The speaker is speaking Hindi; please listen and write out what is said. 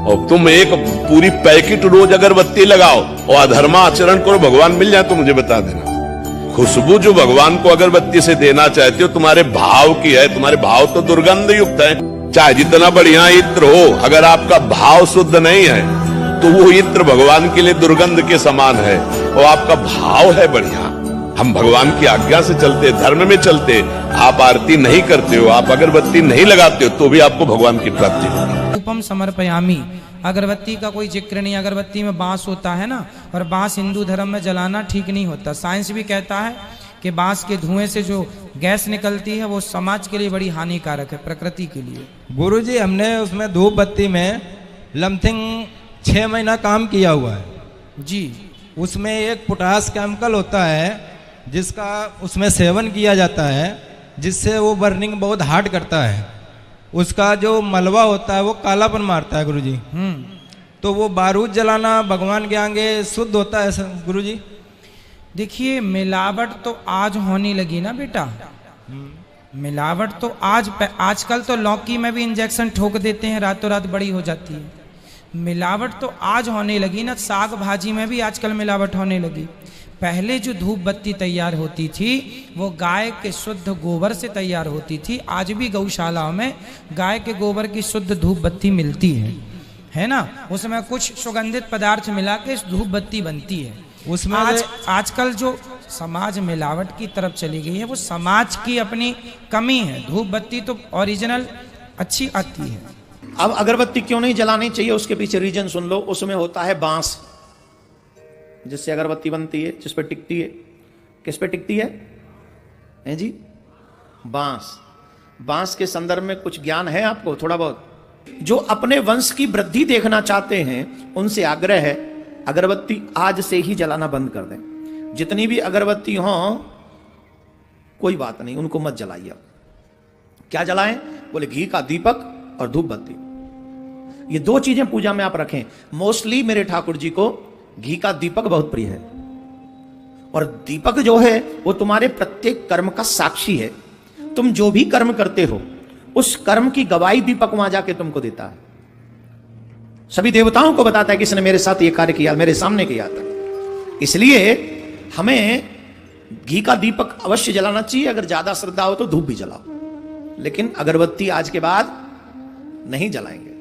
और तुम एक पूरी पैकेट रोज अगरबत्ती लगाओ और अधर्मा आचरण करो, भगवान मिल जाए तो मुझे बता देना। खुशबू जो भगवान को अगरबत्ती से देना चाहते हो तुम्हारे भाव की है, तुम्हारे भाव तो दुर्गंध युक्त है। चाहे जितना बढ़िया इत्र हो, अगर आपका भाव शुद्ध नहीं है तो वो इत्र भगवान के लिए दुर्गंध के समान है। और आपका भाव है बढ़िया, हम भगवान की आज्ञा से चलते, धर्म में चलते, आप आरती नहीं करते हो, आप अगरबत्ती नहीं लगाते हो, तो भी आपको भगवान की प्राप्ति होगी। धूपम समर्पयामी, अगरबत्ती का कोई जिक्र नहीं। अगरबत्ती में बांस होता है ना, और बांस हिंदू धर्म में जलाना ठीक नहीं होता। साइंस भी कहता है कि बांस के धुएं से जो गैस निकलती है वो समाज के लिए बड़ी हानिकारक है, प्रकृति के लिए। गुरुजी, हमने उसमें धूप बत्ती में लमथिंग 6 महीना काम किया हुआ है जी। उसमें एक पोटास केमिकल होता है जिसका उसमें सेवन किया जाता है, जिससे वो बर्निंग बहुत हार्ड करता है। उसका जो मलबा होता है वो कालापन मारता है गुरुजी। तो वो बारूद जलाना भगवान के आगे शुद्ध होता है गुरुजी? देखिए, मिलावट तो आज होने लगी ना बेटा। मिलावट तो आजकल तो लौकी में भी इंजेक्शन ठोक देते हैं, रातों रात बड़ी हो जाती है। मिलावट तो आज होने लगी ना, साग भाजी में भी आजकल मिलावट होने लगी। पहले जो धूप बत्ती तैयार होती थी वो गाय के शुद्ध गोबर से तैयार होती थी। आज भी गौशालाओं में गाय के गोबर की शुद्ध धूप बत्ती मिलती है ना। उसमें कुछ सुगंधित पदार्थ मिला के धूप बत्ती बनती है। उसमें आजकल जो समाज मिलावट की तरफ चली गई है वो समाज की अपनी कमी है। धूप बत्ती तो ओरिजिनल अच्छी आती है। अब अगरबत्ती क्यों नहीं जलानी चाहिए, उसके पीछे रीजन सुन लो। उसमें होता है बांस, जिससे अगरबत्ती बनती है, जिस पे टिकती है। किस पे टिकती है जी? बांस। बांस के संदर्भ में कुछ ज्ञान है आपको थोड़ा बहुत? जो अपने वंश की वृद्धि देखना चाहते हैं उनसे आग्रह है, अगरबत्ती आज से ही जलाना बंद कर दें। जितनी भी अगरबत्ती हो कोई बात नहीं, उनको मत जलाइए। क्या जलाएं? बोले घी का दीपक और धूप बत्ती। ये 2 चीजें पूजा में आप रखें। मोस्टली मेरे ठाकुर जी को घी का दीपक बहुत प्रिय है, और दीपक जो है वो तुम्हारे प्रत्येक कर्म का साक्षी है। तुम जो भी कर्म करते हो उस कर्म की गवाही दीपक वहां जाके तुमको देता है। सभी देवताओं को बताता है कि इसने मेरे साथ ये कार्य किया, मेरे सामने किया था। इसलिए हमें घी का दीपक अवश्य जलाना चाहिए। अगर ज्यादा श्रद्धा हो तो धूप भी जलाओ, लेकिन अगरबत्ती आज के बाद नहीं जलाएंगे।